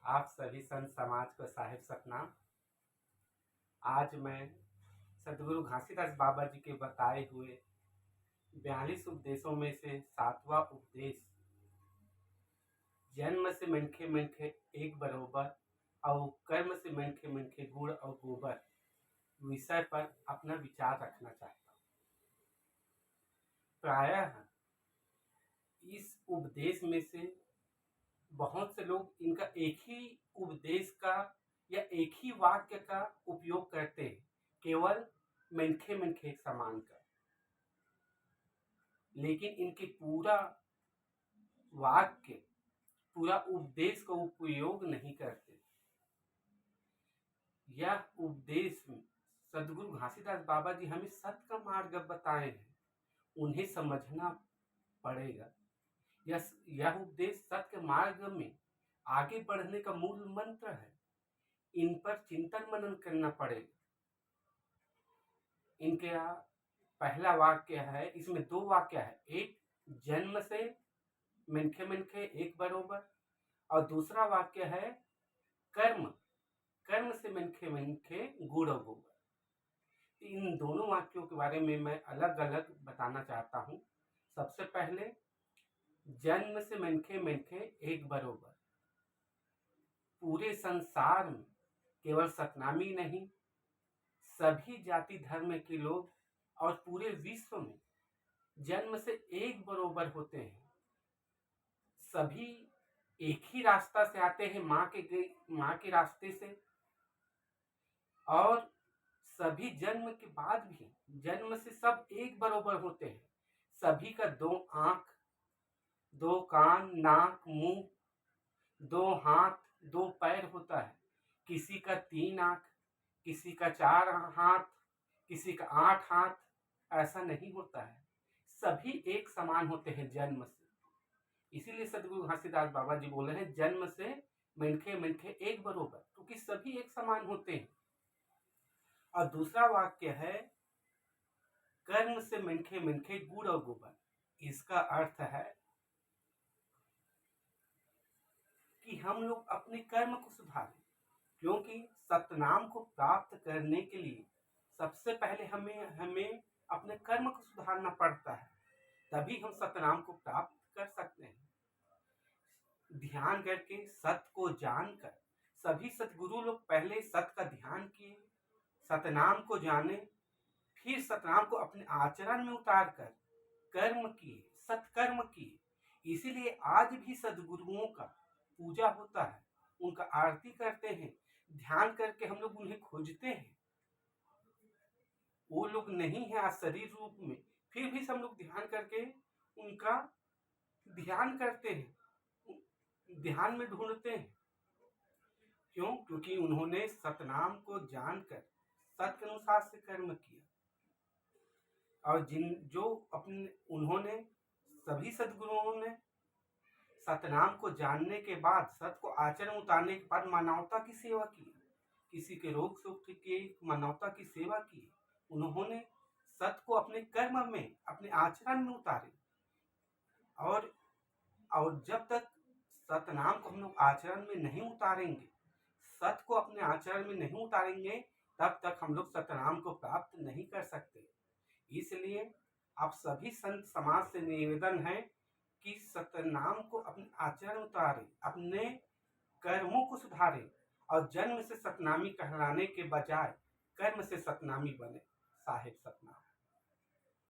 आप सभी संत समाज को साहिब सतनाम। आज मैं सदगुरु घासीदास बाबा जी के बताए हुए 42 उपदेशों में से 7वां उपदेश जन्म से मनखे मनखे एक बरोबर और कर्म से मनखे मनखे गुड़ और गोबर विषय पर अपना विचार रखना चाहता हूँ। प्रायः इस उपदेश में से बहुत से लोग इनका एक ही उपदेश का या एक ही वाक्य का उपयोग करते हैं, केवल मनखे मनखे समान का, लेकिन इनके पूरा वाक्य पूरा उपदेश का उपयोग नहीं करते। यह उपदेश में सदगुरु घासीदास बाबा जी हमें सत्य का मार्ग बताए हैं, उन्हें समझना पड़ेगा। यह उपदेश सत्य मार्ग में आगे बढ़ने का मूल मंत्र है। इन पर चिंतन मनन करना पड़ेगा। इनके पहला वाक्य है, इसमें 2 वाक्य है, एक जन्म से मनखे मनखे एक बरोबर और दूसरा वाक्य है कर्म से मनखे मनखे गुड़ और गोबर। इन दोनों वाक्यों के बारे में मैं अलग अलग बताना चाहता हूँ। सबसे पहले जन्म से मनखे मनखे एक बरोबर। पूरे संसार में केवल सतनामी नहीं, सभी जाति धर्म के लोग और पूरे विश्व में जन्म से एक बरोबर होते हैं। सभी एक ही रास्ता से आते हैं, माँ के रास्ते से, और सभी जन्म के बाद भी जन्म से सब एक बरोबर होते हैं। सभी का 2 आंख, 2 कान, नाक, मुंह, 2 हाथ, 2 पैर होता है। किसी का 3 आंख, किसी का 4 हाथ, किसी का 8 हाथ, ऐसा नहीं होता है। सभी एक समान होते हैं जन्म से। इसीलिए सदगुरु घासीदास बाबा जी बोले हैं जन्म से मनखे मनखे एक बरोबर, क्योंकि सभी एक समान होते हैं। और दूसरा वाक्य है कर्म से मनखे मनखे गुड़ और गोबर। इसका अर्थ है कि हम लोग अपने कर्म को सुधारें, क्योंकि सतनाम को प्राप्त करने के लिए सबसे पहले हमें अपने कर्म को सुधारना पड़ता है, तभी हम सतनाम को प्राप्त कर सकते हैं। ध्यान करके सत्य को जानकर सभी सतगुरु लोग पहले सत्य का ध्यान किए, सतनाम को जाने, फिर सतनाम को अपने आचरण में उतार कर कर्म किए, सत्कर्म किए। इसीलिए आज भी सदगुरुओं का पूजा होता है, उनका आरती करते हैं, ध्यान करके हम लोग उन्हें खोजते हैं। वो लोग नहीं है आज शरीर रूप में, फिर भी हम लोग ध्यान करके उनका ध्यान करते हैं, ध्यान में ढूंढते हैं। क्यों? क्योंकि उन्होंने सतनाम को जानकर सत्य के अनुसार से कर्म किया। और उन्होंने सभी सदगुरुओं ने सतनाम को जानने के बाद, सत्य को आचरण उतारने के बाद मानवता की सेवा की, किसी के रोग सुख की मानवता की सेवा की। उन्होंने सत्य को अपने कर्म में, अपने आचरण में उतारे। और जब तक सतनाम को हम लोग आचरण में नहीं उतारेंगे, सत्य को अपने आचरण में नहीं उतारेंगे, तब तक हम लोग सतनाम को प्राप्त नहीं कर सकते। इसलिए आप सभी संत समाज से निवेदन है कि सतनाम को अपने आचरण उतारे, अपने कर्मों को सुधारे और जन्म से सतनामी कहलाने के बजाय कर्म से सतनामी बने। साहिब सतनाम।